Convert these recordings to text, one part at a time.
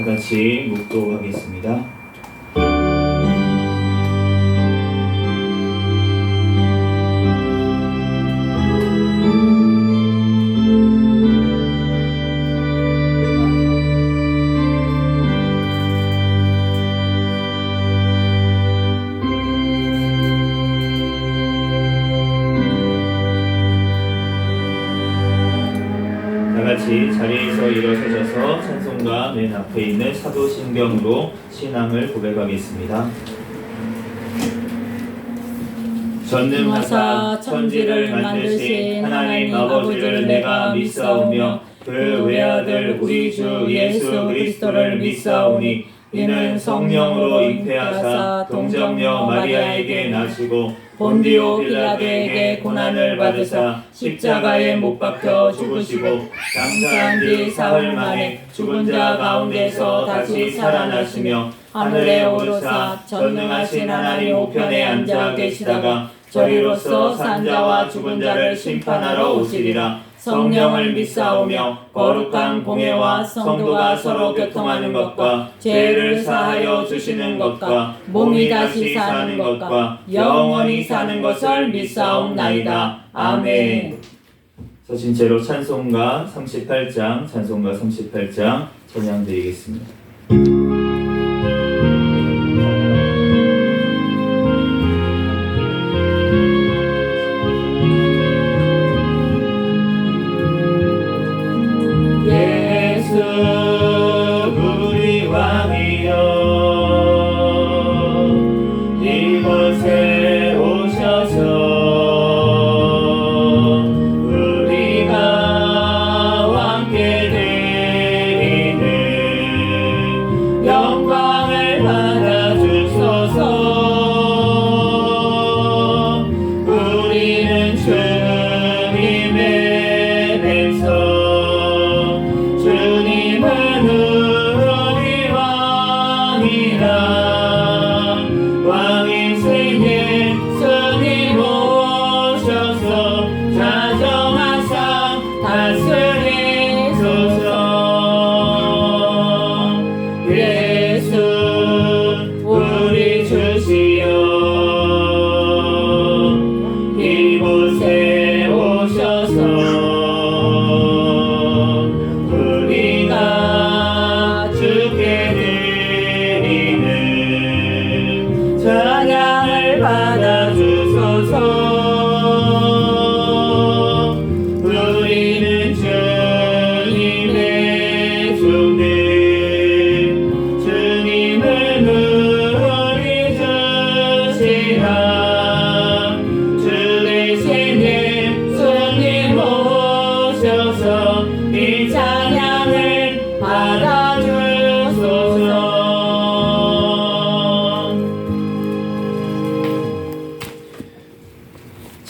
다 같이 묵도하겠습니다. 같이 자리에서 일어서셔서 찬송가 맨 앞에 있는 사도신경으로 신앙을 고백하겠습니다. 전능하사 천지를 만드신 하나님 아버지를 내가 믿사오며 그 외아들 우리 주 예수 그리스도를 믿사오니 이는 성령으로 잉태하사 동정녀 마리아에게 나시고 본디오 빌라도에게 고난을 받으사 십자가에 못 박혀 죽으시고 장사한 뒤 사흘 만에 죽은 자 가운데서 다시 살아나시며 하늘에 오르사 전능하신 하나님 우편에 앉아 계시다가 저리로서 산자와 죽은 자를 심판하러 오시리라. 성령을 믿사오며 거룩한 공예와 성도가 서로 교통하는 것과 죄를 사하여 주시는 것과 몸이 다시 사는 것과 영원히 사는 것을 믿사옵나이다. 아멘. 서신 채로 찬송가 38장 찬양드리겠습니다. 우리 왕이여 이곳에 오셔서 우리가 함께 드리는 영광을 받아 주소서. 우리는 주님의 백성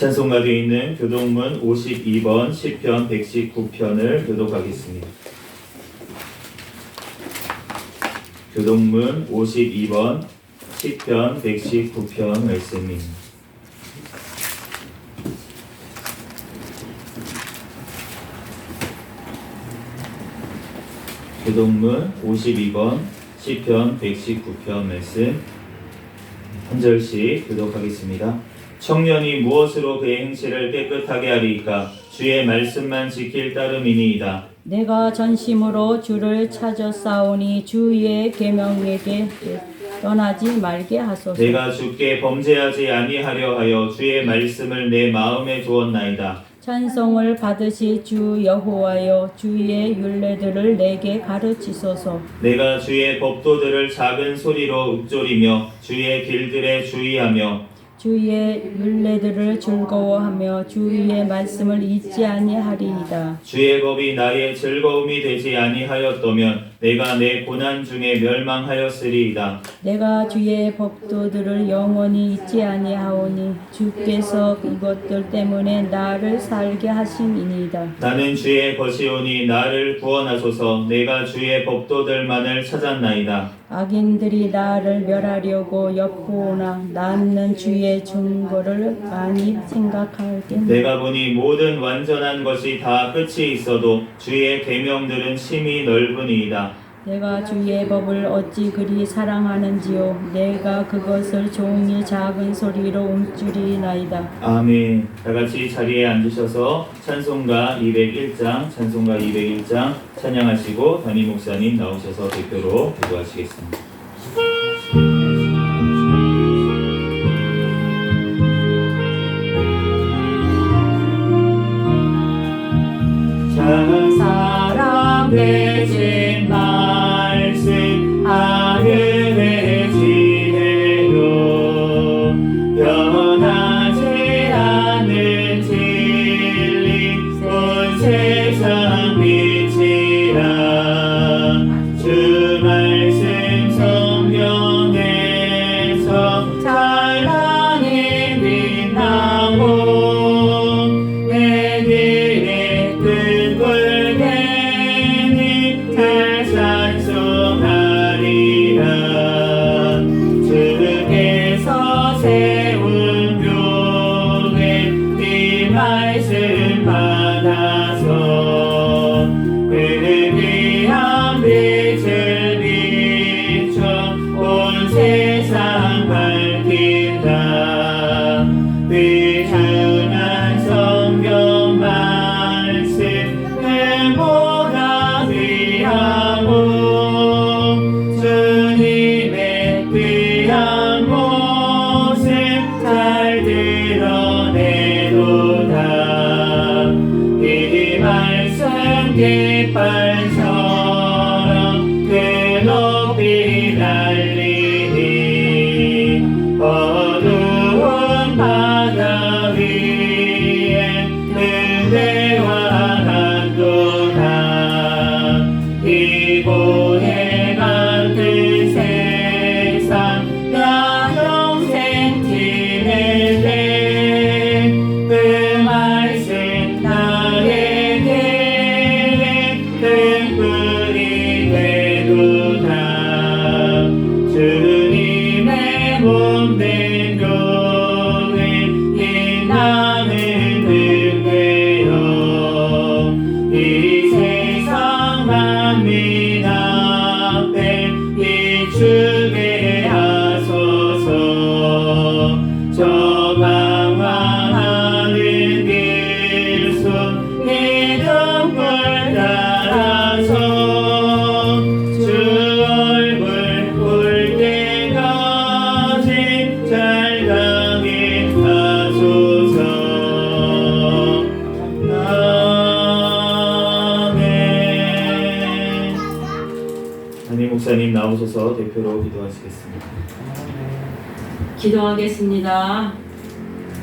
찬송가되어 있는 교동문 52번 시편 119편을 교독하겠습니다. 교동문 52번 시편 119편 말씀입니다. 교동문 52번 시편 119편 말씀 한 절씩 교독하겠습니다. 청년이 무엇으로 그의 행실을 깨끗하게 하리이까? 주의 말씀만 지킬 따름이니이다. 내가 전심으로 주를 찾아 싸우니 주의 계명에게 떠나지 말게 하소서. 내가 주께 범죄하지 아니하려 하여 주의 말씀을 내 마음에 두었나이다. 찬송을 받으시 주 여호와여, 주의 율례들을 내게 가르치소서. 내가 주의 법도들을 작은 소리로 읊조리며 주의 길들에 주의하며 주의 율례들을 즐거워하며 주의 말씀을 잊지 아니하리이다. 주의 법이 나의 즐거움이 되지 아니하였더면 내가 내 고난 중에 멸망하였으리이다. 내가 주의 법도들을 영원히 잊지 아니하오니 주께서 이것들 때문에 나를 살게 하심이니이다. 나는 주의 것이오니 나를 구원하소서. 내가 주의 법도들만을 찾았나이다. 악인들이 나를 멸하려고 엿보오나 나는 주의 증거를 많이 생각하겠네. 내가 보니 모든 완전한 것이 다 끝이 있어도 주의 계명들은 심히 넓으니이다. 내가 주의 법을 어찌 그리 사랑하는지요. 내가 그것을 종이 작은 소리로 움츠리나이다. 아멘. 다 같이 자리에 앉으셔서 찬송가 201장, 찬송가 201장 찬양하시고 담임 목사님 나오셔서 대표로 기도하시겠습니다. 사랑 되신 말씀 하늘에 지혜요 변하지 않는 진리 온 세상 빛이라 주 말씀 성령에서 찬란히 빛나고 내 길에 끈불되니 잘 찬송하리라 주께서 세운 교회 네 말씀 받아서 그 귀한 빛을 비춰 온 세상 밝힌다 귀중한 성경 말씀 내보다 귀하고 주님의 귀한 모습 잘 드러내도다 이 말씀 깃발처럼 그 높이 달리니 어두운 바다 위에 능대화한도다 이곳에 같은 세상 나 평생 지낼 때그 말씀 나의 길에 등불이 되도다 주님의 몸된 교회 이 나는 등대요 이 세상 만민 앞에 비추게 하소서 저 방황하는 길속 네 등불 따라서 주 얼굴 볼 때까지 잘 가게 하소서 아멘. 담임 목사님 나오셔서 대표로 기도하시겠습니다. 기도하겠습니다.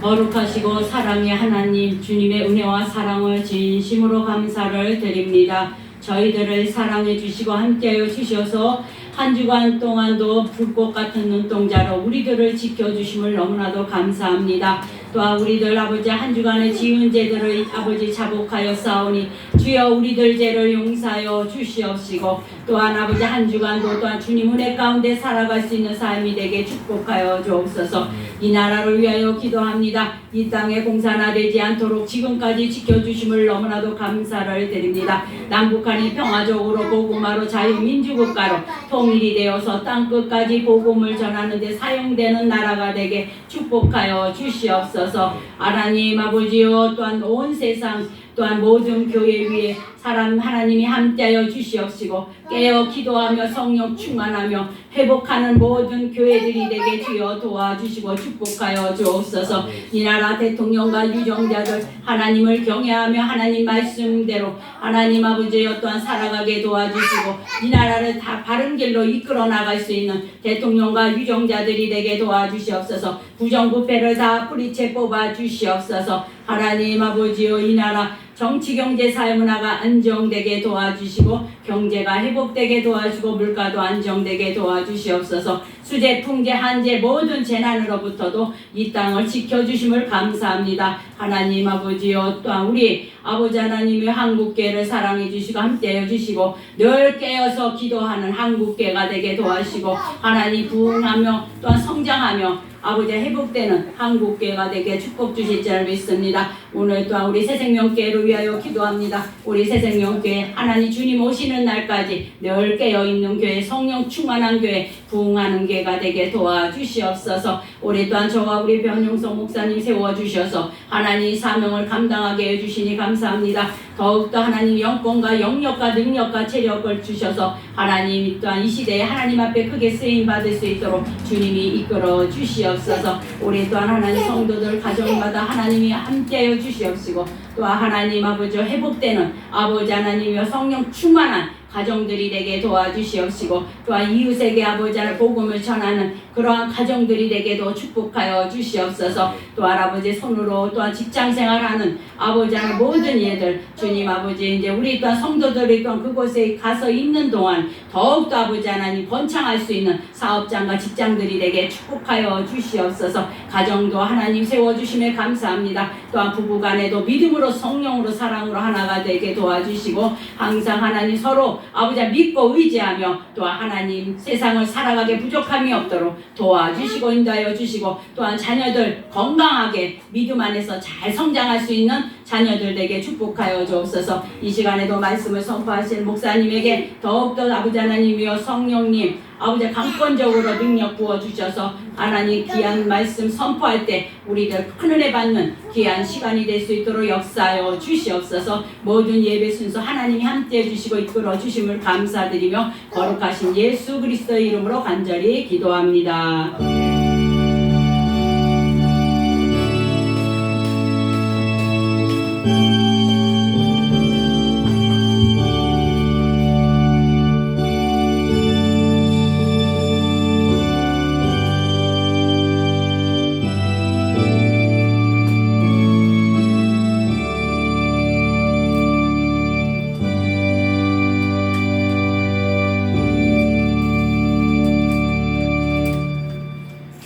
거룩하시고 사랑의 하나님, 주님의 은혜와 사랑을 진심으로 감사를 드립니다. 저희들을 사랑해 주시고 함께하여 주셔서 한 주간 동안도 불꽃 같은 눈동자로 우리들을 지켜주심을 너무나도 감사합니다. 또한 우리들 아버지 한 주간의 지은 죄들을 아버지 자복하여 싸우니 주여 우리들 죄를 용서하여 주시옵시고 또한 아버지 한 주간도 또한 주님 은혜 가운데 살아갈 수 있는 삶이 되게 축복하여 주옵소서. 이 나라를 위하여 기도합니다. 이 땅에 공사나 되지 않도록 지금까지 지켜주심을 너무나도 감사를 드립니다. 남북한이 평화적으로 복음화로 자유민주국가로 통일이 되어서 땅끝까지 복음을 전하는 데 사용되는 나라가 되게 축복하여 주시옵소서. 하나님 아버지여 또한 온 세상 또한 모든 교회 위에 사람 하나님이 함께하여 주시옵시고 깨어 기도하며 성령 충만하며 회복하는 모든 교회들이 되게 주여 도와주시고 축복하여 주옵소서. 이 나라 대통령과 유정자들 하나님을 경외하며 하나님 말씀대로 하나님 아버지여 또한 살아가게 도와주시고 이 나라를 다 바른 길로 이끌어 나갈 수 있는 대통령과 유정자들이 되게 도와주시옵소서. 부정부패를 다 뿌리채 뽑아 주시옵소서. 하나님 아버지여 이 나라 정치, 경제, 사회, 문화가 안정되게 도와주시고 경제가 회복되게 도와주고 물가도 안정되게 도와주시옵소서. 수재, 풍재, 한재 모든 재난으로부터도 이 땅을 지켜주심을 감사합니다. 하나님 아버지여 또한 우리 아버지 하나님이 한국교회를 사랑해 주시고 함께해 주시고 늘 깨어서 기도하는 한국교회가 되게 도와주시고 하나님 부흥하며 또한 성장하며 아버지 회복되는 한국교회가 되게 축복 주실 줄 믿습니다. 오늘 또한 우리 새생명교회를 위하여 기도합니다. 우리 새생명교회 하나님 주님 오시는 날까지 늘 깨어있는 교회, 성령 충만한 교회, 부흥하는 교회가 되게 도와주시옵소서. 우리 또한 저와 우리 변용석 목사님 세워주셔서 하나님 사명을 감당하게 해주시니 감사합니다. 더욱더 하나님 영권과 영역과 능력과 체력을 주셔서 하나님 또한 이 시대에 하나님 앞에 크게 쓰임받을 수 있도록 주님이 이끌어 주시옵소서. 우리 또한 하나님 성도들 가정마다 하나님이 함께하여 주시옵시고 또한 하나님 아버지 회복되는 아버지 하나님이여 성령 충만한 가정들이 되게 도와주시옵시고 또한 이웃에게 아버지 하나님 복음을 전하는 그러한 가정들이 되게도 축복하여 주시옵소서. 또한 아버지 손으로 또한 직장생활하는 아버지 하나님 모든 예들 주님 아버지 이제 우리 또한 성도들이 또한 그곳에 가서 있는 동안 더욱더 아버지 하나님 번창할 수 있는 사업장과 직장들이 되게 축복하여 주시옵소서. 가정도 하나님 세워주심에 감사합니다. 또한 부부간에도 믿음으로 성령으로 사랑으로 하나가 되게 도와주시고 항상 하나님 서로 아버지 믿고 의지하며 또한 하나님 세상을 살아가게 부족함이 없도록 도와주시고 인도하여 주시고 또한 자녀들 건강하게 믿음 안에서 잘 성장할 수 있는 자녀들에게 축복하여 주옵소서. 이 시간에도 말씀을 선포하실 목사님에게 더욱더 아버지 하나님이여 성령님 아버지 강권적으로 능력 부어주셔서 하나님 귀한 말씀 선포할 때 우리들 큰은혜 받는 귀한 시간이 될 수 있도록 역사하여 주시옵소서. 모든 예배 순서 하나님이 함께해 주시고 이끌어 주심을 감사드리며 거룩하신 예수 그리스도의 이름으로 간절히 기도합니다.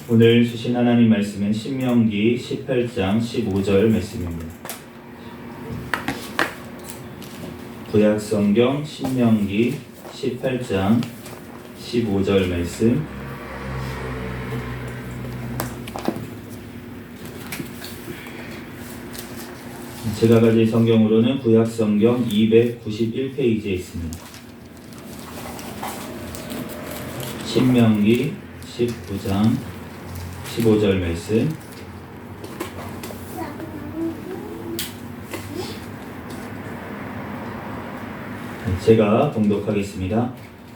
오늘 주신 하나님 말씀은 신명기 18장 15절 말씀입니다. 구약성경 신명기 18장 15절 말씀. 제가 가진 성경으로는 구약성경 291페이지에 있습니다. 신명기 19장 15절 말씀. 제가 봉독하겠습니다.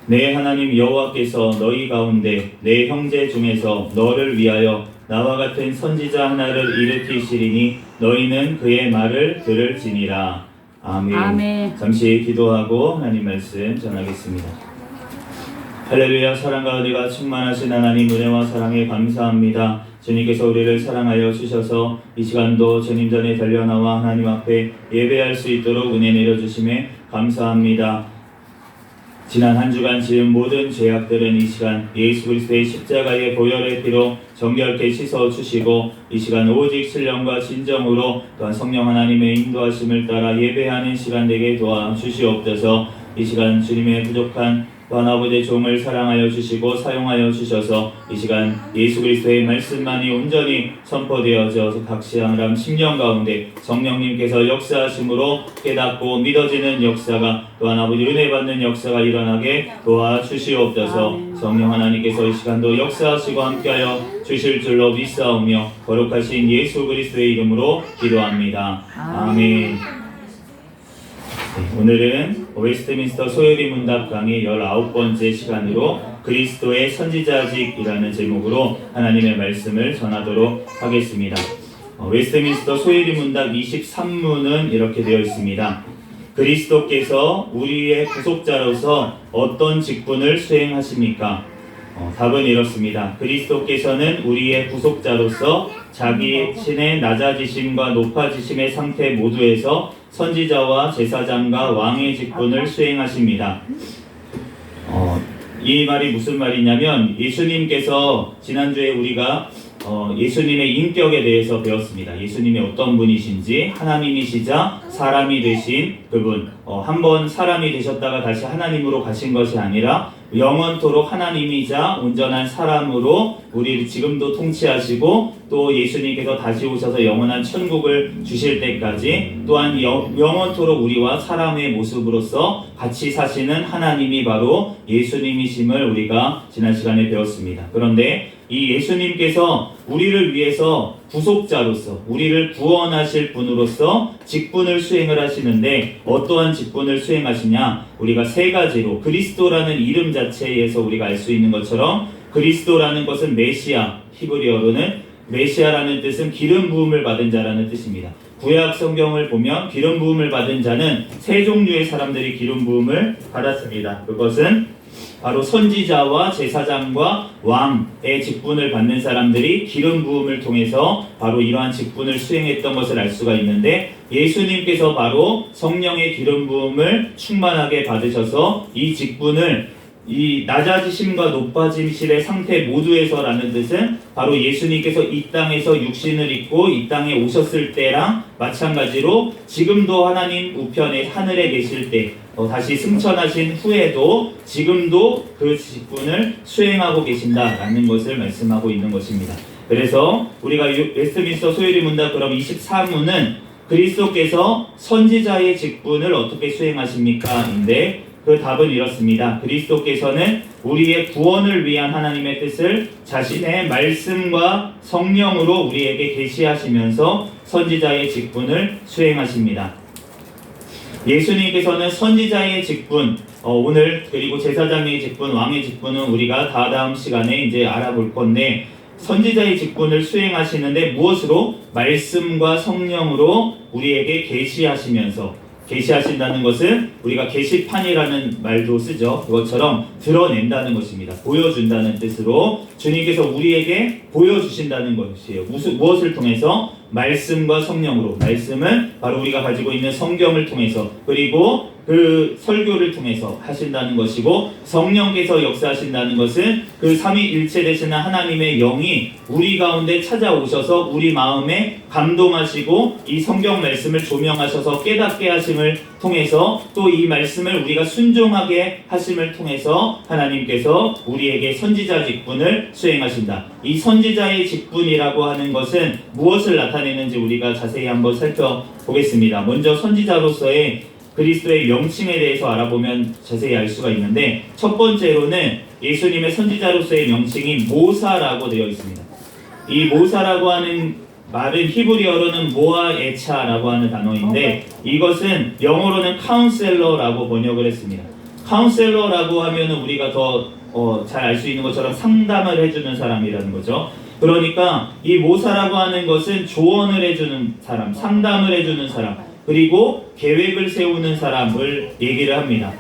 내 하나님 여호와께서 너희 가운데 내 형제 중에서 너를 위하여 나와 같은 선지자 하나를 일으키시리니 너희는 그의 말을 들을지니라. 아멘. 아멘. 잠시 기도하고 하나님 말씀 전하겠습니다. 할렐루야. 사랑과 은혜가 충만하신 하나님 은혜와 사랑에 감사합니다. 주님께서 우리를 사랑하여 주셔서 이 시간도 주님 전에 달려나와 하나님 앞에 예배할 수 있도록 은혜 내려주심에 감사합니다. 지난 한 주간 지은 모든 죄악들은 이 시간 예수 그리스도의 십자가의 보혈의 피로 정결케 씻어주시고 이 시간 오직 신령과 진정으로 또한 성령 하나님의 인도하심을 따라 예배하는 시간 되게 도와주시옵소서. 이 시간 주님의 부족한 또한 아버지의 종을 사랑하여 주시고 사용하여 주셔서 이 시간 예수 그리스도의 말씀만이 온전히 선포되어져서 각 사람 심령 가운데 성령님께서 역사하심으로 깨닫고 믿어지는 역사가 또한 아버지 은혜 받는 역사가 일어나게 도와주시옵소서. 성령 하나님께서 이 시간도 역사하시고 함께하여 주실 줄로 믿사오며 거룩하신 예수 그리스도의 이름으로 기도합니다. 아멘. 오늘은 웨스트민스터 소요리 문답 강의 19번째 시간으로 그리스도의 선지자직이라는 제목으로 하나님의 말씀을 전하도록 하겠습니다. 웨스트민스터 소요리 문답 23문은 이렇게 되어 있습니다. 그리스도께서 우리의 구속자로서 어떤 직분을 수행하십니까? 답은 이렇습니다. 그리스도께서는 우리의 구속자로서 자기 신의 낮아지심과 높아지심의 상태 모두에서 선지자와 제사장과 왕의 직분을 수행하십니다. 이 말이 무슨 말이냐면 예수님께서 지난주에 우리가 예수님의 인격에 대해서 배웠습니다. 예수님이 어떤 분이신지, 하나님이시자 사람이 되신 그분, 한번 사람이 되셨다가 다시 하나님으로 가신 것이 아니라 영원토록 하나님이자 온전한 사람으로 우리를 지금도 통치하시고, 또 예수님께서 다시 오셔서 영원한 천국을 주실 때까지 또한 영원토록 우리와 사람의 모습으로서 같이 사시는 하나님이 바로 예수님이심을 우리가 지난 시간에 배웠습니다. 그런데 이 예수님께서 우리를 위해서 구속자로서, 우리를 구원하실 분으로서 직분을 수행을 하시는데, 어떠한 직분을 수행하시냐? 우리가 세 가지로, 그리스도라는 이름 자체에서 우리가 알 수 있는 것처럼, 그리스도라는 것은 메시아, 히브리어로는 메시아라는 뜻은 기름 부음을 받은 자라는 뜻입니다. 구약 성경을 보면 기름 부음을 받은 자는 세 종류의 사람들이 기름 부음을 받았습니다. 그것은 바로 선지자와 제사장과 왕의 직분을 받는 사람들이 기름 부음을 통해서 바로 이러한 직분을 수행했던 것을 알 수가 있는데, 예수님께서 바로 성령의 기름 부음을 충만하게 받으셔서 이 직분을, 이 낮아지심과 높아지심의 상태 모두에서라는 뜻은 바로 예수님께서 이 땅에서 육신을 입고 이 땅에 오셨을 때랑 마찬가지로 지금도 하나님 우편에 하늘에 계실 때, 다시 승천하신 후에도 지금도 그 직분을 수행하고 계신다라는 것을 말씀하고 있는 것입니다. 그래서 우리가 웨스트민스터 소유리 문답 그럼 24문은 그리스도께서 선지자의 직분을 어떻게 수행하십니까? 인데 그 답은 이렇습니다. 그리스도께서는 우리의 구원을 위한 하나님의 뜻을 자신의 말씀과 성령으로 우리에게 계시하시면서 선지자의 직분을 수행하십니다. 예수님께서는 선지자의 직분, 오늘 그리고 제사장의 직분, 왕의 직분은 우리가 다음 시간에 이제 알아볼 건데, 선지자의 직분을 수행하시는데 무엇으로? 말씀과 성령으로 우리에게 계시하시면서, 계시하신다는 것은 우리가 계시판이라는 말도 쓰죠. 그것처럼 드러낸다는 것입니다. 보여준다는 뜻으로 주님께서 우리에게 보여주신다는 것이에요. 무엇을 통해서? 말씀과 성령으로. 말씀은 바로 우리가 가지고 있는 성경을 통해서, 그리고 그 설교를 통해서 하신다는 것이고, 성령께서 역사하신다는 것은 그 삼위일체 되시는 하나님의 영이 우리 가운데 찾아오셔서 우리 마음에 감동하시고 이 성경 말씀을 조명하셔서 깨닫게 하심을 통해서, 또 이 말씀을 우리가 순종하게 하심을 통해서 하나님께서 우리에게 선지자 직분을 수행하신다. 이 선지자의 직분이라고 하는 것은 무엇을 나타내는지 우리가 자세히 한번 살펴보겠습니다. 먼저 선지자로서의 그리스도의 명칭에 대해서 알아보면 자세히 알 수가 있는데, 첫 번째로는 예수님의 선지자로서의 명칭이 모사라고 되어 있습니다. 이 모사라고 하는 말은 히브리어로는 모아에차라고 하는 단어인데, 이것은 영어로는 카운셀러라고 번역을 했습니다. 카운셀러라고 하면은 우리가 더 잘 알 수 있는 것처럼 상담을 해주는 사람이라는 거죠. 그러니까 이 모사라고 하는 것은 조언을 해주는 사람, 상담을 해주는 사람, 그리고 계획을 세우는 사람을 얘기를 합니다.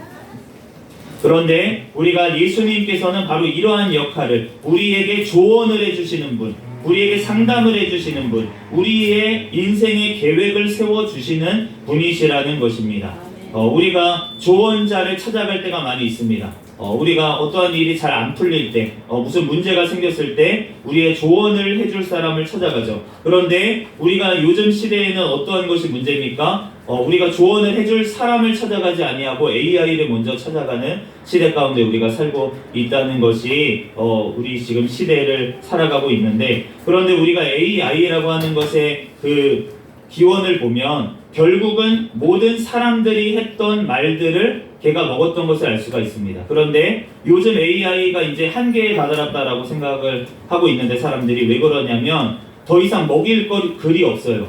그런데 우리가 예수님께서는 바로 이러한 역할을, 우리에게 조언을 해주시는 분, 우리에게 상담을 해주시는 분, 우리의 인생의 계획을 세워주시는 분이시라는 것입니다. 우리가 조언자를 찾아갈 때가 많이 있습니다. 우리가 어떠한 일이 잘 안 풀릴 때, 무슨 문제가 생겼을 때 우리의 조언을 해줄 사람을 찾아가죠. 그런데 우리가 요즘 시대에는 어떠한 것이 문제입니까? 우리가 조언을 해줄 사람을 찾아가지 아니하고 AI를 먼저 찾아가는 시대 가운데 우리가 살고 있다는 것이 우리 지금 시대를 살아가고 있는데, 그런데 우리가 AI라고 하는 것의 그 기원을 보면 결국은 모든 사람들이 했던 말들을 걔가 먹었던 것을 알 수가 있습니다. 그런데 요즘 AI가 이제 한계에 다다랐다라고 생각을 하고 있는데, 사람들이 왜 그러냐면 더 이상 먹일 글이 없어요.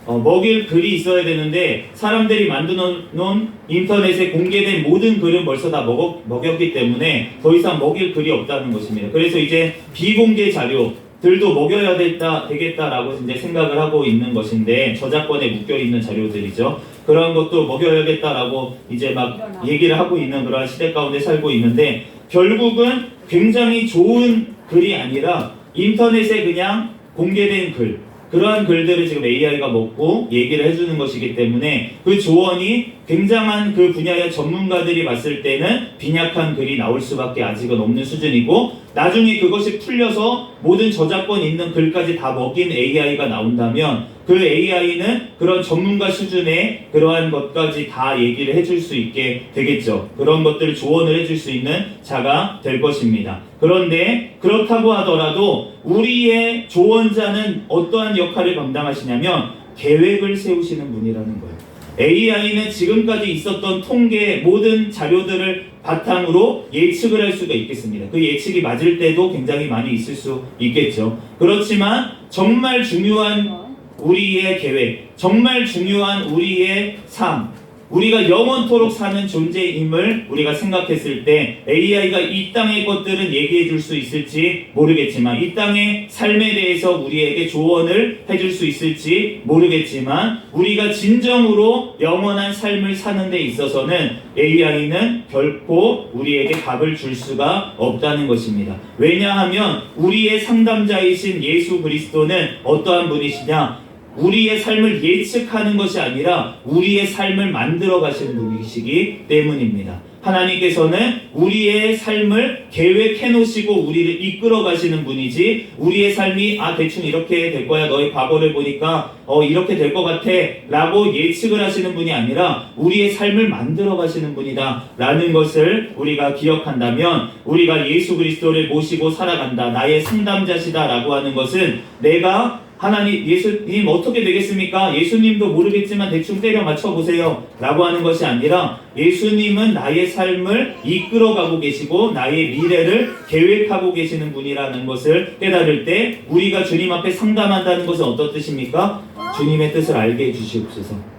먹일 글이 있어야 되는데 사람들이 만들어놓은 인터넷에 공개된 모든 글은 벌써 다 먹였기 때문에 더 이상 먹일 글이 없다는 것입니다. 그래서 이제 비공개 자료들도 먹여야 되겠다라고 이제 생각을 하고 있는 것인데, 저작권에 묶여있는 자료들이죠. 그런 것도 먹여야겠다라고 이제 막 얘기를 하고 있는 그런 시대 가운데 살고 있는데, 결국은 굉장히 좋은 글이 아니라 인터넷에 그냥 공개된 글, 그러한 글들을 지금 AI가 먹고 얘기를 해주는 것이기 때문에 그 조언이 굉장한 그 분야의 전문가들이 봤을 때는 빈약한 글이 나올 수밖에 아직은 없는 수준이고, 나중에 그것이 풀려서 모든 저작권 있는 글까지 다 먹인 AI가 나온다면 그 AI는 그런 전문가 수준의 그러한 것까지 다 얘기를 해줄 수 있게 되겠죠. 그런 것들을 조언을 해줄 수 있는 자가 될 것입니다. 그런데 그렇다고 하더라도 우리의 조언자는 어떠한 역할을 감당하시냐면 계획을 세우시는 분이라는 거예요. AI는 지금까지 있었던 통계 모든 자료들을 바탕으로 예측을 할 수가 있겠습니다. 그 예측이 맞을 때도 굉장히 많이 있을 수 있겠죠. 그렇지만 정말 중요한 우리의 계획, 정말 중요한 우리의 삶, 우리가 영원토록 사는 존재임을 우리가 생각했을 때 AI가 이 땅의 것들은 얘기해 줄 수 있을지 모르겠지만, 이 땅의 삶에 대해서 우리에게 조언을 해줄 수 있을지 모르겠지만, 우리가 진정으로 영원한 삶을 사는 데 있어서는 AI는 결코 우리에게 답을 줄 수가 없다는 것입니다. 왜냐하면 우리의 상담자이신 예수 그리스도는 어떠한 분이시냐? 우리의 삶을 예측하는 것이 아니라 우리의 삶을 만들어 가시는 분이시기 때문입니다. 하나님께서는 우리의 삶을 계획해 놓으시고 우리를 이끌어 가시는 분이지, 우리의 삶이 대충 이렇게 될 거야, 너의 과거를 보니까 이렇게 될 것 같아 라고 예측을 하시는 분이 아니라 우리의 삶을 만들어 가시는 분이다 라는 것을 우리가 기억한다면, 우리가 예수 그리스도를 모시고 살아간다, 나의 상담자시다 라고 하는 것은 내가 하나님, 예수님 어떻게 되겠습니까? 예수님도 모르겠지만 대충 때려 맞춰보세요 라고 하는 것이 아니라, 예수님은 나의 삶을 이끌어가고 계시고 나의 미래를 계획하고 계시는 분이라는 것을 깨달을 때 우리가 주님 앞에 상담한다는 것은 어떤 뜻입니까? 주님의 뜻을 알게 해주시옵소서.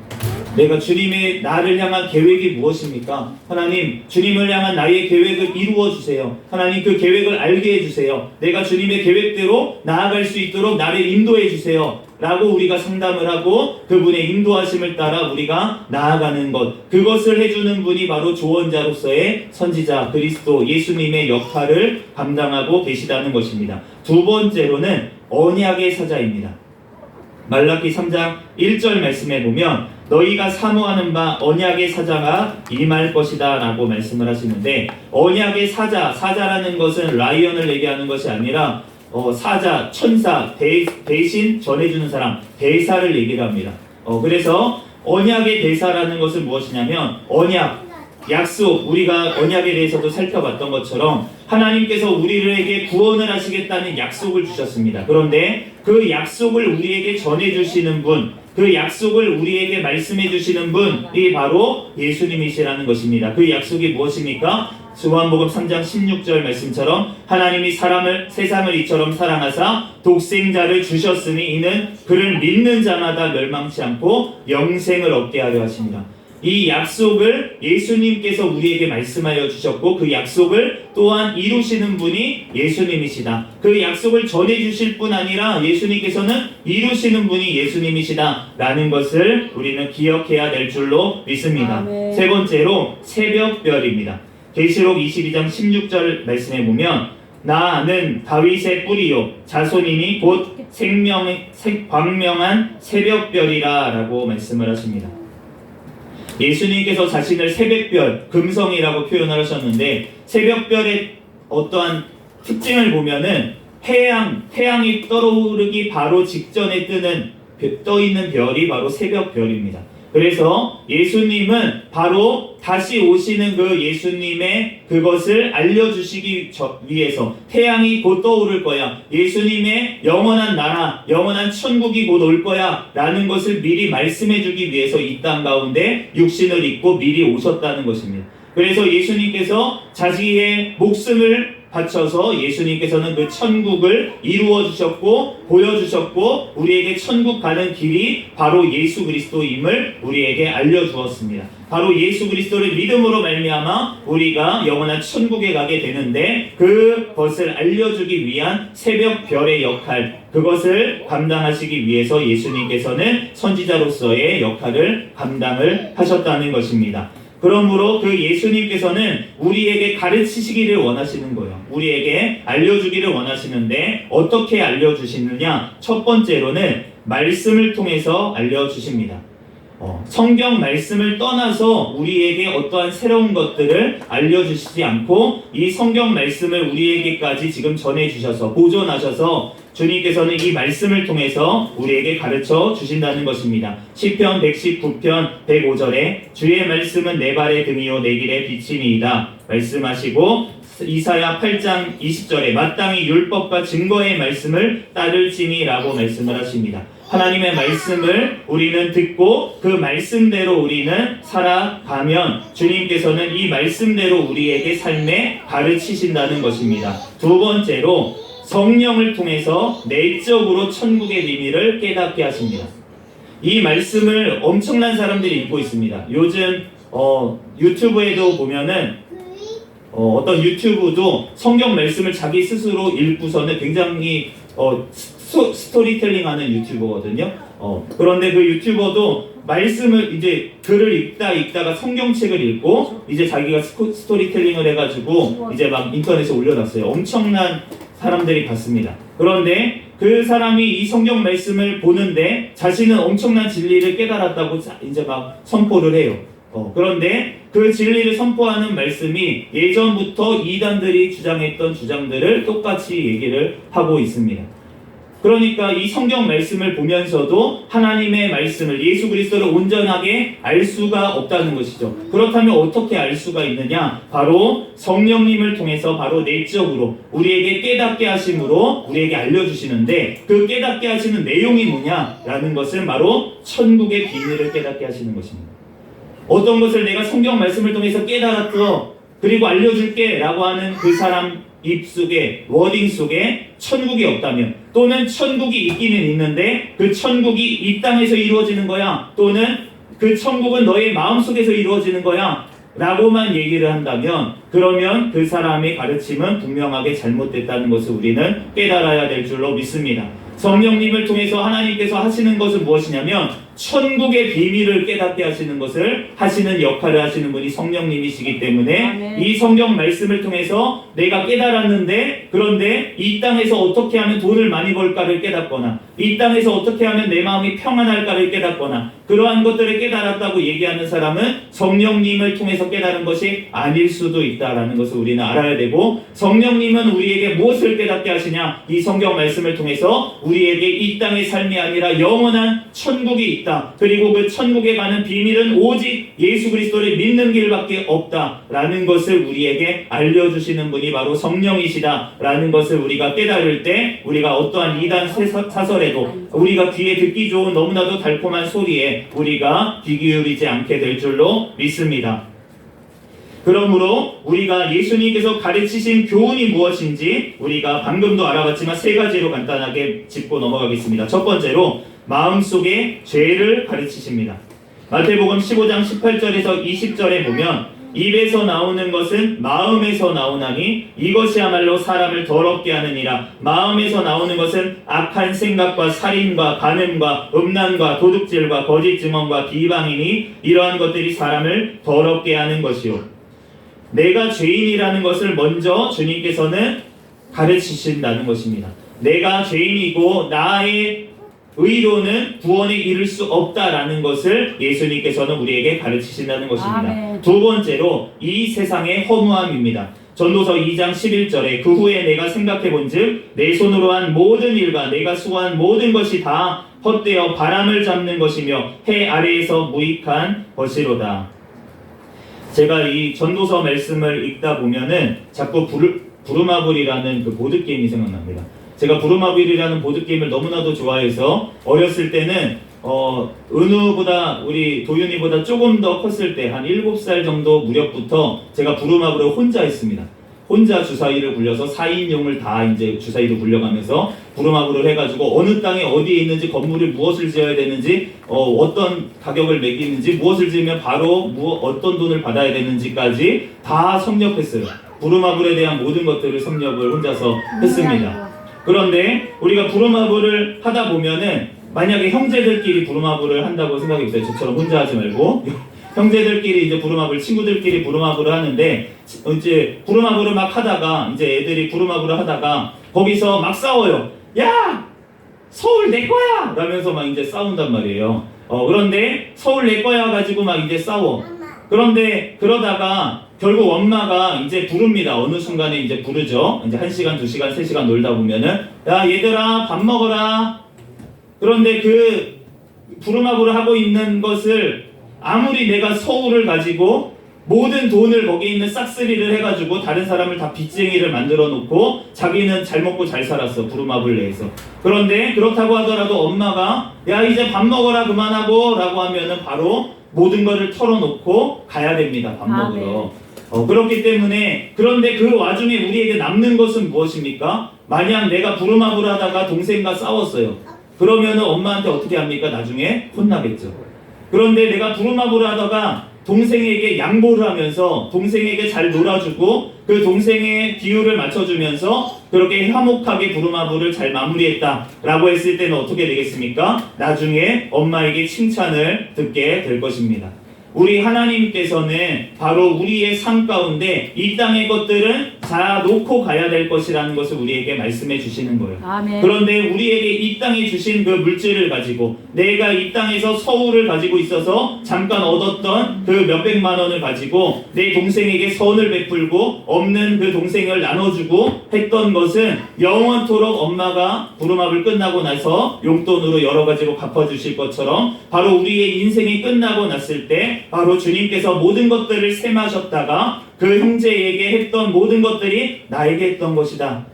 내가 주님의 나를 향한 계획이 무엇입니까? 하나님, 주님을 향한 나의 계획을 이루어 주세요. 하나님, 그 계획을 알게 해주세요. 내가 주님의 계획대로 나아갈 수 있도록 나를 인도해 주세요 라고 우리가 상담을 하고 그분의 인도하심을 따라 우리가 나아가는 것, 그것을 해주는 분이 바로 조언자로서의 선지자 그리스도 예수님의 역할을 감당하고 계시다는 것입니다. 두 번째로는 언약의 사자입니다. 말라기 3장 1절 말씀에 보면 너희가 사모하는 바 언약의 사자가 임할 것이다 라고 말씀을 하시는데, 언약의 사자라는 것은 라이언을 얘기하는 것이 아니라 사자, 천사, 대신 전해주는 사람, 대사를 얘기를 합니다. 그래서 언약의 대사라는 것은 무엇이냐면, 언약, 약속, 우리가 언약에 대해서도 살펴봤던 것처럼 하나님께서 우리에게 구원을 하시겠다는 약속을 주셨습니다. 그런데 그 약속을 우리에게 전해주시는 분, 그 약속을 우리에게 말씀해 주시는 분이 바로 예수님이시라는 것입니다. 그 약속이 무엇입니까? 요한복음 3장 16절 말씀처럼 하나님이 세상을 이처럼 사랑하사 독생자를 주셨으니 이는 그를 믿는 자마다 멸망치 않고 영생을 얻게 하려 하십니다. 이 약속을 예수님께서 우리에게 말씀하여 주셨고, 그 약속을 또한 이루시는 분이 예수님이시다. 그 약속을 전해주실 뿐 아니라 예수님께서는 이루시는 분이 예수님이시다 라는 것을 우리는 기억해야 될 줄로 믿습니다. 아멘. 세 번째로 새벽별입니다. 계시록 22장 16절 말씀에 보면 나는 다윗의 뿌리요 자손이니 곧 광명한 새벽별이라 라고 말씀을 하십니다. 예수님께서 자신을 새벽별, 금성이라고 표현을 하셨는데, 새벽별의 어떠한 특징을 보면은 태양이 떠오르기 바로 직전에 떠있는 별이 바로 새벽별입니다. 그래서 예수님은 바로 다시 오시는 그 예수님의 그것을 알려주시기 위해서, 태양이 곧 떠오를 거야, 예수님의 영원한 나라, 영원한 천국이 곧 올 거야 라는 것을 미리 말씀해주기 위해서 이 땅 가운데 육신을 입고 미리 오셨다는 것입니다. 그래서 예수님께서 자기의 목숨을 바쳐서 예수님께서는 그 천국을 이루어 주셨고 보여주셨고, 우리에게 천국 가는 길이 바로 예수 그리스도임을 우리에게 알려주었습니다. 바로 예수 그리스도를 믿음으로 말미암아 우리가 영원한 천국에 가게 되는데, 그것을 알려주기 위한 새벽별의 역할, 그것을 감당하시기 위해서 예수님께서는 선지자로서의 역할을 감당을 하셨다는 것입니다. 그러므로 그 예수님께서는 우리에게 가르치시기를 원하시는 거예요. 우리에게 알려주기를 원하시는데 어떻게 알려주시느냐? 첫 번째로는 말씀을 통해서 알려주십니다. 성경 말씀을 떠나서 우리에게 어떠한 새로운 것들을 알려주시지 않고 이 성경 말씀을 우리에게까지 지금 전해주셔서 보존하셔서 주님께서는 이 말씀을 통해서 우리에게 가르쳐 주신다는 것입니다. 시편 119편 105절에 주의 말씀은 내 발의 등이요 내 길의 비침이이다 말씀하시고, 이사야 8장 20절에 마땅히 율법과 증거의 말씀을 따를지니라고 말씀을 하십니다. 하나님의 말씀을 우리는 듣고 그 말씀대로 우리는 살아가면 주님께서는 이 말씀대로 우리에게 삶에 가르치신다는 것입니다. 두 번째로 성령을 통해서 내적으로 천국의 비밀을 깨닫게 하십니다. 이 말씀을 엄청난 사람들이 읽고 있습니다. 요즘 유튜브에도 보면은 어떤 유튜브도 성경 말씀을 자기 스스로 읽고서는 굉장히 스토리텔링하는 유튜버거든요. 그런데 그 유튜버도 말씀을 이제 글을 읽다가 성경책을 읽고 이제 자기가 스토리텔링을 해가지고 이제 막 인터넷에 올려놨어요. 엄청난 사람들이 봤습니다. 그런데 그 사람이 이 성경 말씀을 보는데 자신은 엄청난 진리를 깨달았다고 이제 막 선포를 해요. 그런데 그 진리를 선포하는 말씀이 예전부터 이단들이 주장했던 주장들을 똑같이 얘기를 하고 있습니다. 그러니까 이 성경 말씀을 보면서도 하나님의 말씀을, 예수 그리스도를 온전하게 알 수가 없다는 것이죠. 그렇다면 어떻게 알 수가 있느냐? 바로 성령님을 통해서 바로 내적으로 우리에게 깨닫게 하심으로 우리에게 알려주시는데, 그 깨닫게 하시는 내용이 뭐냐라는 것은 바로 천국의 비밀을 깨닫게 하시는 것입니다. 어떤 것을 내가 성경 말씀을 통해서 깨달았어, 그리고 알려줄게 라고 하는 그 사람 입속에, 워딩 속에 천국이 없다면, 또는 천국이 있기는 있는데 그 천국이 이 땅에서 이루어지는 거야, 또는 그 천국은 너의 마음속에서 이루어지는 거야 라고만 얘기를 한다면, 그러면 그 사람의 가르침은 분명하게 잘못됐다는 것을 우리는 깨달아야 될 줄로 믿습니다. 성령님을 통해서 하나님께서 하시는 것은 무엇이냐면 천국의 비밀을 깨닫게 하시는 것을 하시는 역할을 하시는 분이 성령님이시기 때문에 아멘. 이 성경 말씀을 통해서 내가 깨달았는데, 그런데 이 땅에서 어떻게 하면 돈을 많이 벌까를 깨닫거나 이 땅에서 어떻게 하면 내 마음이 평안할까를 깨닫거나 그러한 것들을 깨달았다고 얘기하는 사람은 성령님을 통해서 깨달은 것이 아닐 수도 있다라는 것을 우리는 알아야 되고, 성령님은 우리에게 무엇을 깨닫게 하시냐? 이 성경 말씀을 통해서 우리에게 이 땅의 삶이 아니라 영원한 천국이 있다, 그리고 그 천국에 가는 비밀은 오직 예수 그리스도를 믿는 길밖에 없다라는 것을 우리에게 알려주시는 분이 바로 성령이시다라는 것을 우리가 깨달을 때, 우리가 어떠한 이단 사설에도 우리가 귀에 듣기 좋은 너무나도 달콤한 소리에 우리가 귀 기울이지 않게 될 줄로 믿습니다. 그러므로 우리가 예수님께서 가르치신 교훈이 무엇인지 우리가 방금도 알아봤지만 세 가지로 간단하게 짚고 넘어가겠습니다. 첫 번째로 마음속의 죄를 가르치십니다. 마태복음 15장 18절에서 20절에 보면 입에서 나오는 것은 마음에서 나오나니 이것이야말로 사람을 더럽게 하느니라. 마음에서 나오는 것은 악한 생각과 살인과 간음과 음란과 도둑질과 거짓 증언과 비방이니 이러한 것들이 사람을 더럽게 하는 것이요. 내가 죄인이라는 것을 먼저 주님께서는 가르치신다는 것입니다. 내가 죄인이고 나의 의로는 구원에 이를 수 없다라는 것을 예수님께서는 우리에게 가르치신다는 것입니다. 아멘. 두 번째로 이 세상의 허무함입니다. 전도서 2장 11절에 그 후에 내가 생각해본즉 내 손으로 한 모든 일과 내가 수고한 모든 것이 다 헛되어 바람을 잡는 것이며 해 아래에서 무익한 것이로다. 제가 이 전도서 말씀을 읽다 보면은 자꾸 부루마블이라는 그 보드게임이 생각납니다. 제가 부루마블이라는 보드게임을 너무나도 좋아해서 어렸을 때는 은우보다, 우리 도윤이보다 조금 더 컸을 때 한 7살 정도 무렵부터 제가 부루마블을 혼자 했습니다. 혼자 주사위를 굴려서 4인용을 다 이제 주사위를 굴려가면서 부루마블을 해가지고 어느 땅에 어디에 있는지, 건물을 무엇을 지어야 되는지, 어떤 가격을 매기는지, 무엇을 지으면 바로 어떤 돈을 받아야 되는지까지 다 섭렵했어요. 부루마블에 대한 모든 것들을 섭렵을 혼자서 했습니다. 그런데 우리가 부루마블을 하다 보면은 만약에 형제들끼리 부루마블을 한다고 생각해보세요. 저처럼 혼자 하지 말고 형제들끼리 이제 부루마블, 친구들끼리 부루마블을 하는데 이제 부루마블을 막 하다가 이제 애들이 부루마블을 하다가 거기서 막 싸워요. 야! 서울 내 거야! 라면서 막 이제 싸운단 말이에요. 그런데 서울 내 거야 가지고 막 이제 싸워. 그런데 그러다가 결국 엄마가 이제 부릅니다. 어느 순간에 이제 부르죠. 이제 1시간, 2시간, 3시간 놀다 보면은 야 얘들아 밥 먹어라. 그런데 그 부루마블을 하고 있는 것을 아무리 내가 서울을 가지고 모든 돈을 거기에 있는 싹쓸이를 해가지고 다른 사람을 다 빚쟁이를 만들어 놓고 자기는 잘 먹고 잘 살았어. 부루마블 내에서. 그런데 그렇다고 하더라도 엄마가 야 이제 밥 먹어라 그만하고 라고 하면은 바로 모든 거를 털어놓고 가야 됩니다. 밥 먹으러. 그렇기 때문에 그런데 그 와중에 우리에게 남는 것은 무엇입니까? 만약 내가 부루마블 하다가 동생과 싸웠어요. 그러면은 엄마한테 어떻게 합니까? 나중에 혼나겠죠. 그런데 내가 부루마블을 하다가 동생에게 양보를 하면서 동생에게 잘 놀아주고 그 동생의 기호를 맞춰주면서 그렇게 화목하게 부루마블을 잘 마무리했다 라고 했을 때는 어떻게 되겠습니까? 나중에 엄마에게 칭찬을 듣게 될 것입니다. 우리 하나님께서는 바로 우리의 삶 가운데 이 땅의 것들은 다 놓고 가야 될 것이라는 것을 우리에게 말씀해 주시는 거예요. 아멘. 그런데 우리에게 이 땅에 주신 그 물질을 가지고 내가 이 땅에서 서울을 가지고 있어서 잠깐 얻었던 그 몇백만 원을 가지고 내 동생에게 선을 베풀고 없는 그 동생을 나눠주고 했던 것은 영원토록 엄마가 부루마블 끝나고 나서 용돈으로 여러 가지로 갚아주실 것처럼 바로 우리의 인생이 끝나고 났을 때 바로 주님께서 모든 것들을 셈하셨다가 그 형제에게 했던 모든 것들이 나에게 했던 것이다.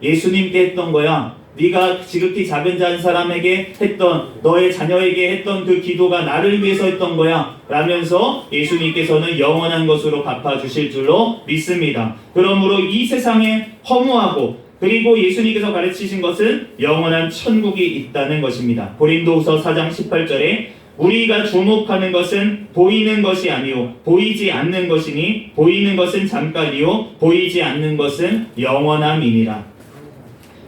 예수님께 했던 거야. 네가 지극히 작은 자 한 사람에게 했던 너의 자녀에게 했던 그 기도가 나를 위해서 했던 거야 라면서 예수님께서는 영원한 것으로 갚아주실 줄로 믿습니다. 그러므로 이 세상에 허무하고 그리고 예수님께서 가르치신 것은 영원한 천국이 있다는 것입니다. 고린도후서 4장 18절에 우리가 주목하는 것은 보이는 것이 아니요 보이지 않는 것이니 보이는 것은 잠깐이요 보이지 않는 것은 영원함이니라.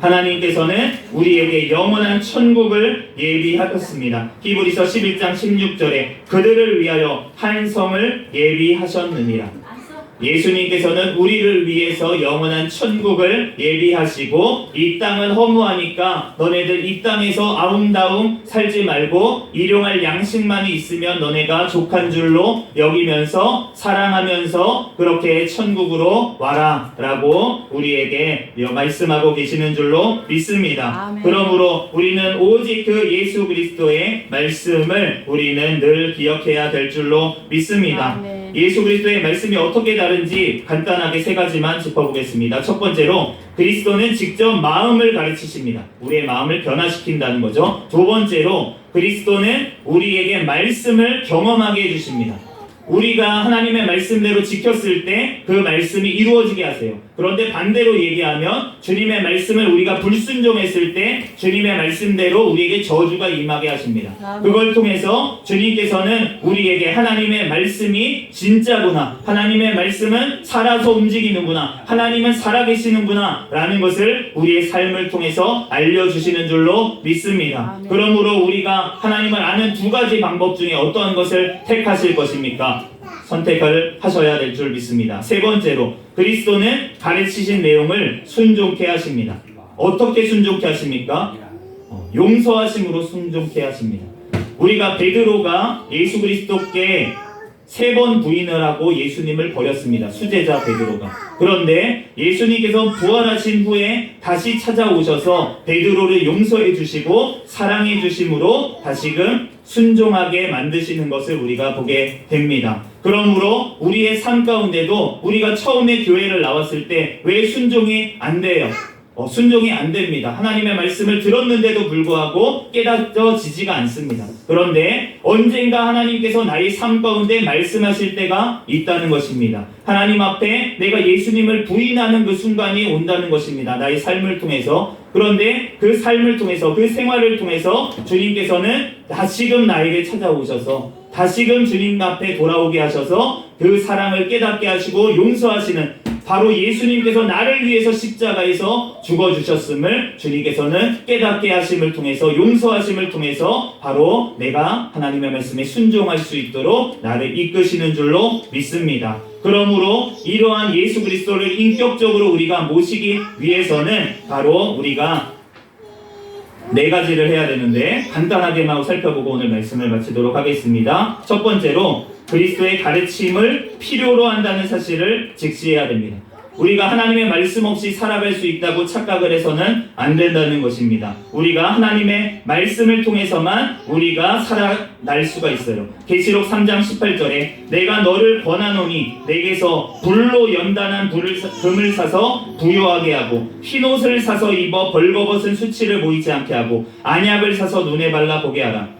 하나님께서는 우리에게 영원한 천국을 예비하셨습니다. 히브리서 11장 16절에 그들을 위하여 한 성을 예비하셨느니라. 예수님께서는 우리를 위해서 영원한 천국을 예비하시고 이 땅은 허무하니까 너네들 이 땅에서 아웅다웅 살지 말고 일용할 양식만이 있으면 너네가 족한 줄로 여기면서 사랑하면서 그렇게 천국으로 와라 라고 우리에게 말씀하고 계시는 줄로 믿습니다. 아멘. 그러므로 우리는 오직 그 예수 그리스도의 말씀을 우리는 늘 기억해야 될 줄로 믿습니다. 아멘. 예수 그리스도의 말씀이 어떻게 다른지 간단하게 세 가지만 짚어보겠습니다. 첫 번째로 그리스도는 직접 마음을 가르치십니다. 우리의 마음을 변화시킨다는 거죠. 두 번째로 그리스도는 우리에게 말씀을 경험하게 해주십니다. 우리가 하나님의 말씀대로 지켰을 때 그 말씀이 이루어지게 하세요. 그런데 반대로 얘기하면 주님의 말씀을 우리가 불순종했을 때 주님의 말씀대로 우리에게 저주가 임하게 하십니다. 그걸 통해서 주님께서는 우리에게 하나님의 말씀이 진짜구나, 하나님의 말씀은 살아서 움직이는구나, 하나님은 살아계시는구나 라는 것을 우리의 삶을 통해서 알려주시는 줄로 믿습니다. 그러므로 우리가 하나님을 아는 두 가지 방법 중에 어떠한 것을 택하실 것입니까? 선택을 하셔야 될 줄 믿습니다. 세 번째로 그리스도는 가르치신 내용을 순종케 하십니다. 어떻게 순종케 하십니까? 용서하심으로 순종케 하십니다. 우리가 베드로가 예수 그리스도께 3번 부인을 하고 예수님을 버렸습니다. 수제자 베드로가. 그런데 예수님께서 부활하신 후에 다시 찾아오셔서 베드로를 용서해 주시고 사랑해 주심으로 다시금 순종하게 만드시는 것을 우리가 보게 됩니다. 그러므로 우리의 삶 가운데도 우리가 처음에 교회를 나왔을 때 왜 순종이 안 돼요? 순종이 안 됩니다. 하나님의 말씀을 들었는데도 불구하고 깨닫지지가 않습니다. 그런데 언젠가 하나님께서 나의 삶 가운데 말씀하실 때가 있다는 것입니다. 하나님 앞에 내가 예수님을 부인하는 그 순간이 온다는 것입니다. 나의 삶을 통해서. 그런데 그 삶을 통해서, 그 생활을 통해서 주님께서는 다시금 나에게 찾아오셔서 다시금 주님 앞에 돌아오게 하셔서 그 사랑을 깨닫게 하시고 용서하시는 바로 예수님께서 나를 위해서 십자가에서 죽어주셨음을 주님께서는 깨닫게 하심을 통해서, 용서하심을 통해서 바로 내가 하나님의 말씀에 순종할 수 있도록 나를 이끄시는 줄로 믿습니다. 그러므로 이러한 예수 그리스도를 인격적으로 우리가 모시기 위해서는 바로 우리가 네 가지를 해야 되는데, 간단하게만 살펴보고 오늘 말씀을 마치도록 하겠습니다. 첫 번째로 그리스도의 가르침을 필요로 한다는 사실을 직시해야 됩니다. 우리가 하나님의 말씀 없이 살아갈 수 있다고 착각을 해서는 안 된다는 것입니다. 우리가 하나님의 말씀을 통해서만 우리가 살아날 수가 있어요. 계시록 3장 18절에 내가 너를 권하노니 내게서 불로 연단한 금을 사서 부요하게 하고 흰옷을 사서 입어 벌거벗은 수치를 보이지 않게 하고 안약을 사서 눈에 발라 보게 하라.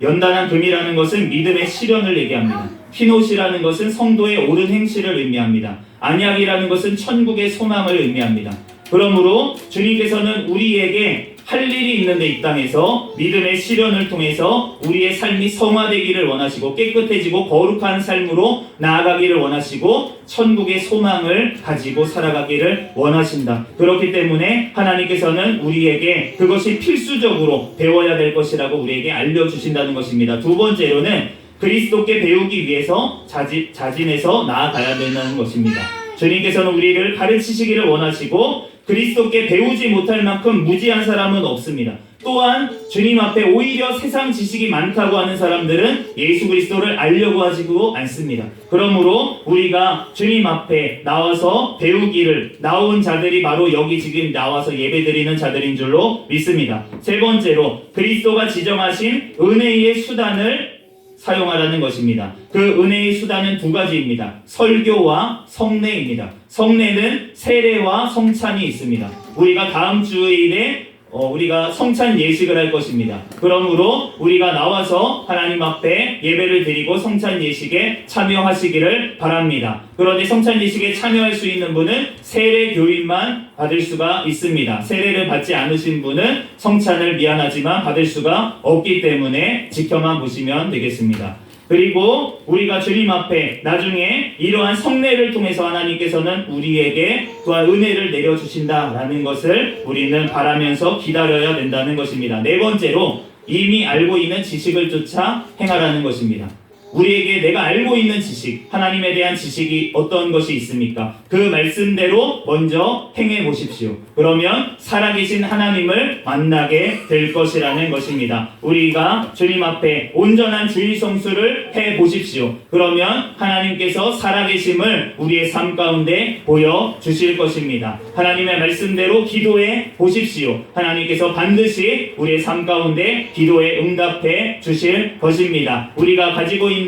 연단한 금이라는 것은 믿음의 실현을 얘기합니다. 흰옷이라는 것은 성도의 옳은 행실을 의미합니다. 안약이라는 것은 천국의 소망을 의미합니다. 그러므로 주님께서는 우리에게 할 일이 있는데 이 땅에서 믿음의 실현을 통해서 우리의 삶이 성화되기를 원하시고 깨끗해지고 거룩한 삶으로 나아가기를 원하시고 천국의 소망을 가지고 살아가기를 원하신다. 그렇기 때문에 하나님께서는 우리에게 그것이 필수적으로 배워야 될 것이라고 우리에게 알려주신다는 것입니다. 두 번째로는 그리스도께 배우기 위해서 자진해서 나아가야 된다는 것입니다. 주님께서는 우리를 가르치시기를 원하시고 그리스도께 배우지 못할 만큼 무지한 사람은 없습니다. 또한 주님 앞에 오히려 세상 지식이 많다고 하는 사람들은 예수 그리스도를 알려고 하지도 않습니다. 그러므로 우리가 주님 앞에 나와서 배우기를 나온 자들이 바로 여기 지금 나와서 예배드리는 자들인 줄로 믿습니다. 세 번째로 그리스도가 지정하신 은혜의 수단을 사용하라는 것입니다. 그 은혜의 수단은 두 가지입니다. 설교와 성례입니다. 성례는 세례와 성찬이 있습니다. 우리가 다음 주일에 우리가 성찬 예식을 할 것입니다. 그러므로 우리가 나와서 하나님 앞에 예배를 드리고 성찬 예식에 참여하시기를 바랍니다. 그런데 성찬 예식에 참여할 수 있는 분은 세례 교인만 받을 수가 있습니다. 세례를 받지 않으신 분은 성찬을 미안하지만 받을 수가 없기 때문에 지켜만 보시면 되겠습니다. 그리고 우리가 주님 앞에 나중에 이러한 성례를 통해서 하나님께서는 우리에게 또한 은혜를 내려주신다라는 것을 우리는 바라면서 기다려야 된다는 것입니다. 네 번째로 이미 알고 있는 지식을 쫓아 행하라는 것입니다. 우리에게 내가 알고 있는 지식, 하나님에 대한 지식이 어떤 것이 있습니까? 그 말씀대로 먼저 행해 보십시오. 그러면 살아계신 하나님을 만나게 될 것이라는 것입니다. 우리가 주님 앞에 온전한 주일 성수를 해 보십시오. 그러면 하나님께서 살아계심을 우리의 삶 가운데 보여주실 것입니다. 하나님의 말씀대로 기도해 보십시오. 하나님께서 반드시 우리의 삶 가운데 기도에 응답해 주실 것입니다. 우리가 가지고 있는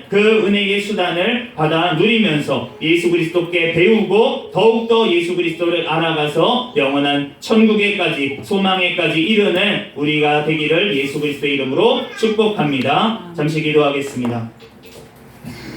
그 은혜의 수단을 받아 누리면서 예수 그리스도께 배우고 더욱더 예수 그리스도를 알아가서 영원한 천국에까지 소망에까지 이르는 우리가 되기를 예수 그리스도의 이름으로 축복합니다. 잠시 기도하겠습니다.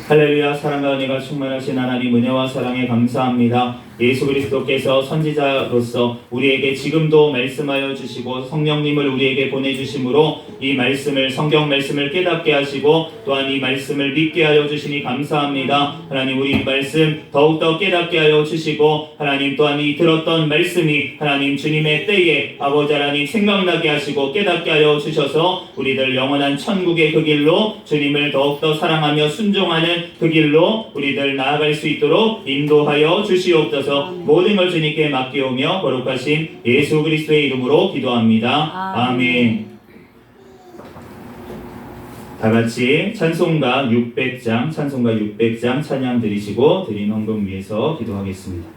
할렐루야. 사랑과 은혜가 충만하신 하나님, 은혜와 사랑에 감사합니다. 예수 그리스도께서 선지자로서 우리에게 지금도 말씀하여 주시고 성령님을 우리에게 보내주심으로 이 말씀을, 성경 말씀을 깨닫게 하시고 또한 이 말씀을 믿게 하여 주시니 감사합니다. 하나님, 우리 말씀 더욱더 깨닫게 하여 주시고 하나님 또한 이 들었던 말씀이 하나님 주님의 때에 아버지 하나님 생각나게 하시고 깨닫게 하여 주셔서 우리들 영원한 천국의 그 길로 주님을 더욱더 사랑하며 순종하는 그 길로 우리들 나아갈 수 있도록 인도하여 주시옵소서. 모든 걸 주님께 맡기오며 거룩하신 예수 그리스도의 이름으로 기도합니다. 아멘. 다같이 찬송가 600장 찬양 드리시고 드린 헌금 위해서 기도하겠습니다.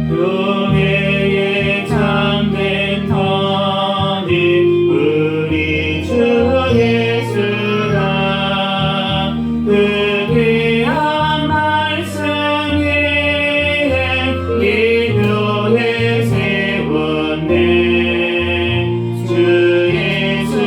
교회에 참된 터니 우리 주 예수라. 그 귀한 말씀 위에 이 교회 세웠네. 주 예수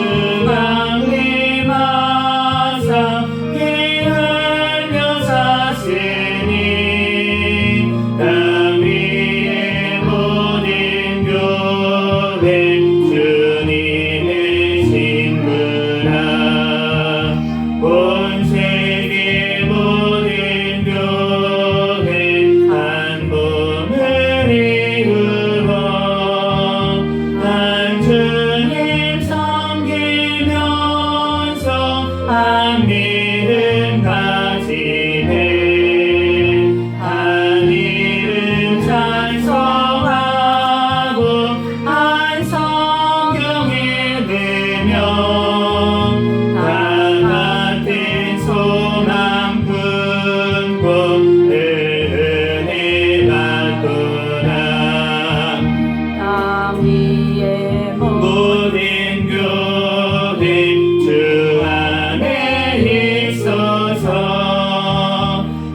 우리의 모든 교회 주 안에 있어서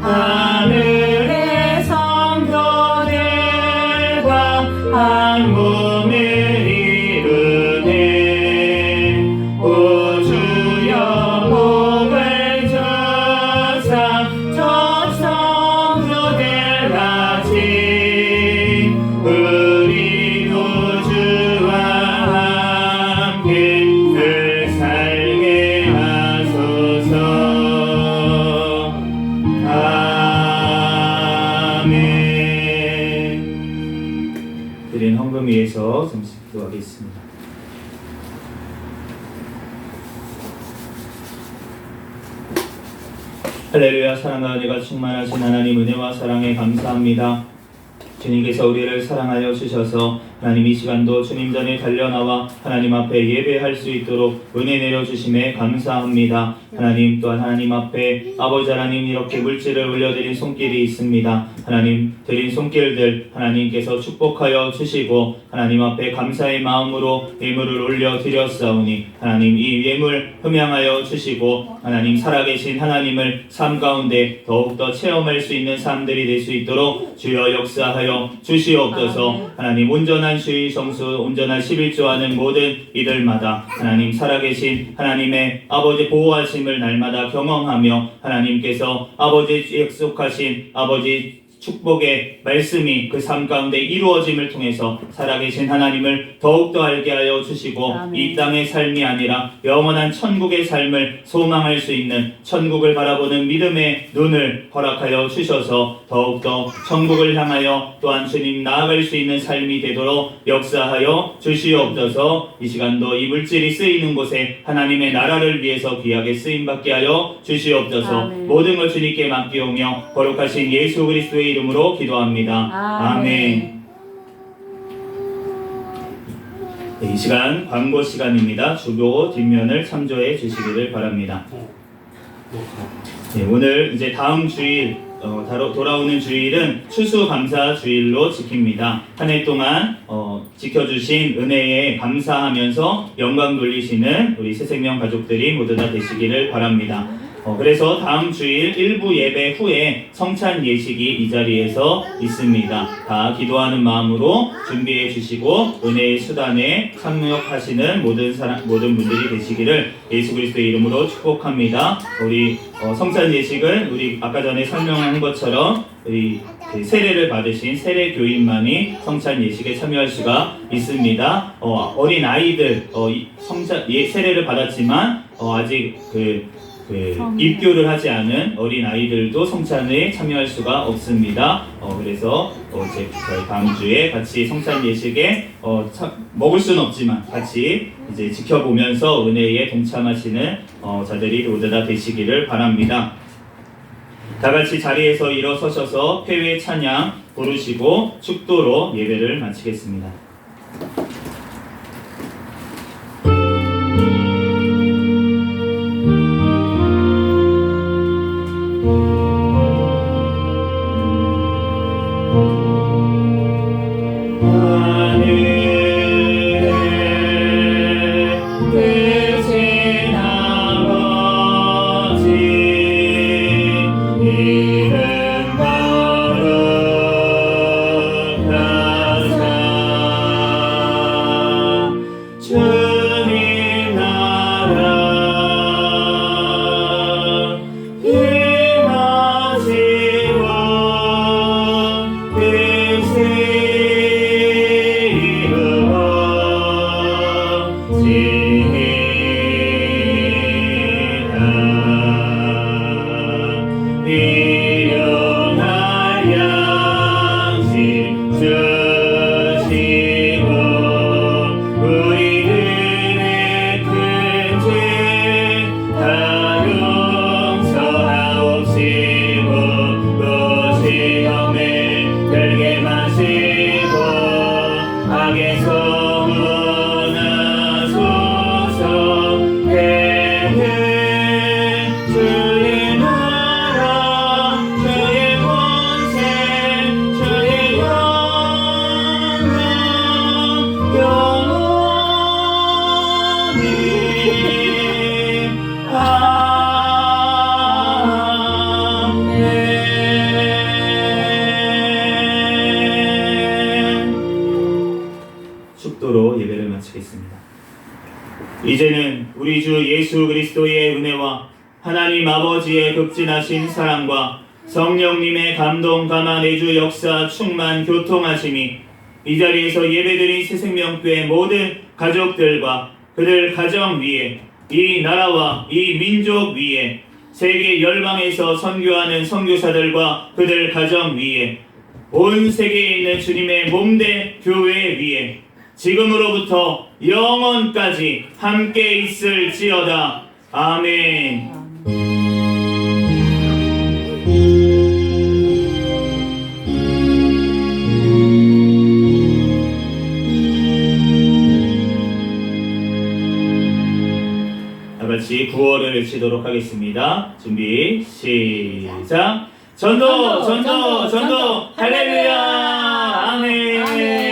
하늘의 성도들과 한 몸을 이루네. 오 주여 복을 주사 저 성도들 같이 우리도 주와 함께 늘 살게 하소서. 아멘. 드린 헌금 위해서 잠시 기도하겠습니다. 할렐루야. 사랑과 은혜가 충만하신 하나님, 은혜와 사랑에 감사합니다. 주님께서 우리를 사랑하여 주셔서 하나님 이 시간도 주님 전에 달려나와 하나님 앞에 예배할 수 있도록 은혜 내려주심에 감사합니다. 하나님, 또한 하나님 앞에 아버지 하나님 이렇게 물질을 올려드린 손길이 있습니다. 하나님 드린 손길들 하나님께서 축복하여 주시고 하나님 앞에 감사의 마음으로 예물을 올려드렸사오니 하나님 이 예물 흠양하여 주시고 하나님 살아계신 하나님을 삶 가운데 더욱더 체험할 수 있는 삶들이 될 수 있도록 주여 역사하여 주시옵소서. 하나님 온전한 주의 성수, 온전한 11조하는 모든 이들마다 하나님 살아계신 하나님의 아버지 보호하심을 날마다 경험하며 하나님께서 아버지 약속하신 아버지 축복의 말씀이 그 삶 가운데 이루어짐을 통해서 살아계신 하나님을 더욱더 알게 하여 주시고 아멘. 이 땅의 삶이 아니라 영원한 천국의 삶을 소망할 수 있는 천국을 바라보는 믿음의 눈을 허락하여 주셔서 더욱더 천국을 향하여 또한 주님 나아갈 수 있는 삶이 되도록 역사하여 주시옵소서. 이 시간도 이 물질이 쓰이는 곳에 하나님의 나라를 위해서 귀하게 쓰임받게 하여 주시옵소서. 아멘. 모든 걸 주님께 맡기오며 거룩하신 예수 그리스도의 이름으로 기도합니다. 아멘. 네, 이 시간 광고 시간입니다. 주보 뒷면을 참조해 주시기를 바랍니다. 네, 오늘 이제 다음 주일 돌아오는 주일은 추수감사 주일로 지킵니다. 한 해 동안 지켜주신 은혜에 감사하면서 영광 돌리시는 우리 새생명 가족들이 모두 다 되시기를 바랍니다. 그래서 다음 주일 일부 예배 후에 성찬 예식이 이 자리에서 있습니다. 다 기도하는 마음으로 준비해 주시고 은혜의 수단에 참여하시는 모든 분들이 되시기를 예수 그리스도의 이름으로 축복합니다. 우리 성찬 예식은 우리 아까 전에 설명한 것처럼 우리 세례를 받으신 세례 교인만이 성찬 예식에 참여할 수가 있습니다. 어린 아이들 세례를 받았지만 아직 입교를 하지 않은 어린 아이들도 성찬에 참여할 수가 없습니다. 그래서 저희 다음 주에 같이 성찬 예식에 먹을 수는 없지만 같이 이제 지켜보면서 은혜에 동참하시는 자들이 모두 다 되시기를 바랍니다. 다 같이 자리에서 일어서셔서 회외 찬양 부르시고 축도로 예배를 마치겠습니다. 이름 거룩하사 예배를 마치겠습니다. 이제는 우리 주 예수 그리스도의 은혜와 하나님 아버지의 극진하신 사랑과 성령님의 감동 감화 내주 역사 충만 교통하심이 이 자리에서 예배드린 새생명교회 모든 가족들과 그들 가정 위에 이 나라와 이 민족 위에 세계 열방에서 선교하는 선교사들과 그들 가정 위에 온 세계에 있는 주님의 몸된 교회 위에 지금으로부터 영원까지 함께 있을지어다. 아멘. 다같이 구호를 외치도록 하겠습니다. 준비 시작. 전도 할렐루야. 아멘.